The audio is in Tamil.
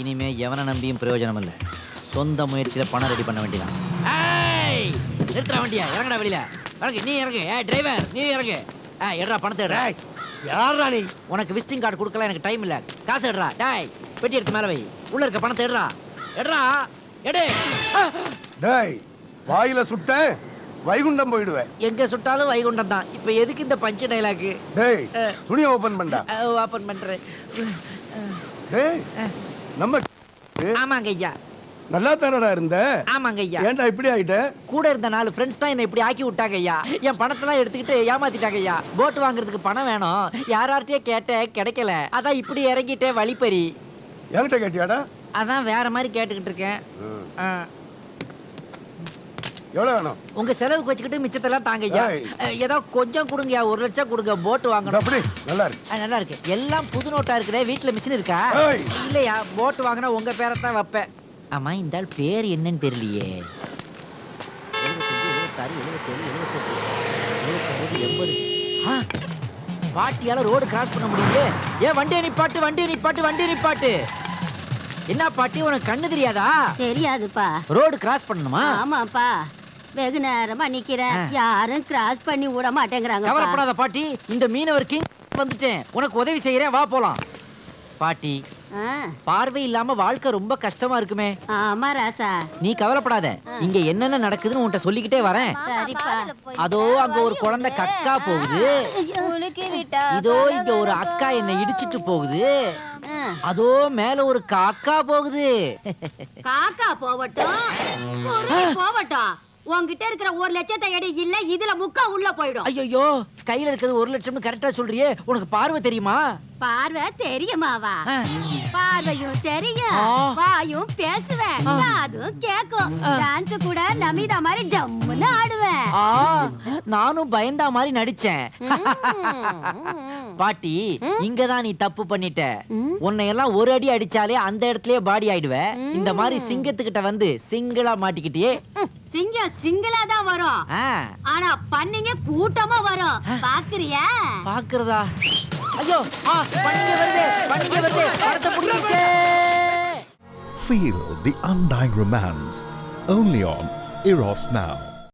இனிமே எவனை நம்பியும் பிரயோஜனம் இல்லை. சொந்த முயற்சியில பணம் ரெடி பண்ண வேண்டியதான். நிறுத்துற வண்டியா, இறங்கடா வெளியில. இறங்கு, நீ இறங்கு. டிரைவர் நீ இறங்கு. எடுறா பணத்தை எடுறா. யாரா நீ? உனக்கு விசிட்டிங் கார்டு கொடுக்கல, எனக்கு டைம் இல்ல. காசு எடுறா. டேய் பெட்டி எடுத்து மேல வை. உள்ள இருக்க பணத்தை எடுறா. எடுறா எடு. டேய் வாயில சுட்ட வைகுண்டம் போயிடுவேன். எங்க சுட்டாலும் வைகுண்டம் தான். இப்ப எதுக்கு இந்த பஞ்சு டைலாக்? டேய் துணியை ஓபன் பண்ணடா. ஓபன் பண்றேன். டேய் நம்ம ஆமாங்க ஐயா. நல்லா தானடா இருந்த. ஆமாங்க ஐயா. ஏன்டா இப்படி ஆயிட்ட? கூட இருந்த 4 ஃப்ரெண்ட்ஸ் தான் என்ன இப்படி ஆக்கி விட்டாங்க ஐயா. என் பணத்தெல்லாம் எடுத்துக்கிட்டு ஏமாத்திட்டாங்க ஐயா. போட் வாங்குறதுக்கு பணம் வேணும், யார்கிட்டயே கேட்டேன் கிடைக்கல. அதான் இப்படி இறங்கிட்டே வழிப்பறி. என்கிட்ட கேட்டியாடா? அதான் வேற மாதிரி கேட்டுக்கிட்டு இருக்கேன். எவ்வளவு வேணும்? உங்க செலவுக்கு வச்சுக்கிட்டு மிச்சத்தெல்லாம் தாங்க ஐயா. ஏதோ கொஞ்சம் கொடுங்க, 1 லட்சம் கொடுங்க. போட் வாங்கணும். அப்படி நல்லா இருக்கு. நல்லா இருக்கு. எல்லாம் புது நோட்டா இருக்குதே. வீட்டுல மிஷின் இருக்கா? இல்லையா, போட் வாங்கினா உங்க பேரை தான் வைப்பேன். ஆமா, இந்த ஆள் பேர் என்னன்னு தெரியலையே. 75, 76, 77, 78, 80. பாட்டியால ரோடு கிராஸ் பண்ண முடியல. ஏன் வண்டியை நிப்பாட்டு, வண்டியை நிப்பாட்டு, வண்டியை நிப்பாட்டு. என்ன பாட்டி, உனக்கு கண்ணு தெரியாதா? தெரியாதுப்பா. ரோடு கிராஸ் பண்ணணுமா? ஆமாப்பா, வெகு நேரமா நிக்கிறேன், யாரும் கிராஸ் பண்ணி விட மாட்டேங்கிறாங்க. கவலைப்படாத பாட்டி, இந்த மீனவர் கிங் வந்துட்டேன், உனக்கு உதவி செய்யறேன், வா போலாம். பாட்டி, பார்வை இல்லாம வாழ்க்கை ரொம்ப கஷ்டமா இருக்குமே. ஆமா ராசா, நீ கவலைப்படாத. இங்க என்னென்ன நடக்குதுன்னு உன்கிட்ட சொல்லிக்கிட்டே வரேன். சரிப்பா. அதோ அங்க ஒரு குழந்தை கக்கா போகுது. இதோ இங்க ஒரு அக்கா என்ன இடிச்சிட்டு போகுது. அதோ மேல ஒரு காக்கா போகுது. காக்கா போகட்டும், போகட்டும். உன்கிட்ட இருக்கிற 1 லட்சத்தை எடு, இல்ல இதுல முக்கா உள்ள போயிடும். ஐயோ, கையில இருக்கிறது 1 லட்சம்னு கரெக்டா சொல்றியே. உனக்கு பார்வை தெரியுமா? பார்வை தெரியுமாவா? பார்வையும் தெரியும், வாயும் பேசுவேன், அதுவும் கேக்கும். டான்ஸ் கூட நமிதா மாதிரி ஜம்முன்னு ஆடுவேன். நானும் பயந்தா மாதிரி நடிச்சேன். பாட்டி, இங்கதான் நீ தப்பு பண்ணிட்ட. உன்னை எல்லாம் ஒரு அடி அடிச்சாலே அந்த இடத்துலயே பாடி ஆயிடுவ. இந்த மாதிரி சிங்கத்துக்கிட்ட வந்து சிங்கிளா மாட்டிக்கிட்டியே. சிங்கம் சிங்கிளா தான் வரும், ஆனா பன்னிங்க கூட்டமா வரும். பாக்குறியா? பாக்குறதா? ஐயோ, பன்னிங்க வருது, பன்னிங்க வருது. படத்தை புடிச்சே. Feel the undying romance only on Eros Now.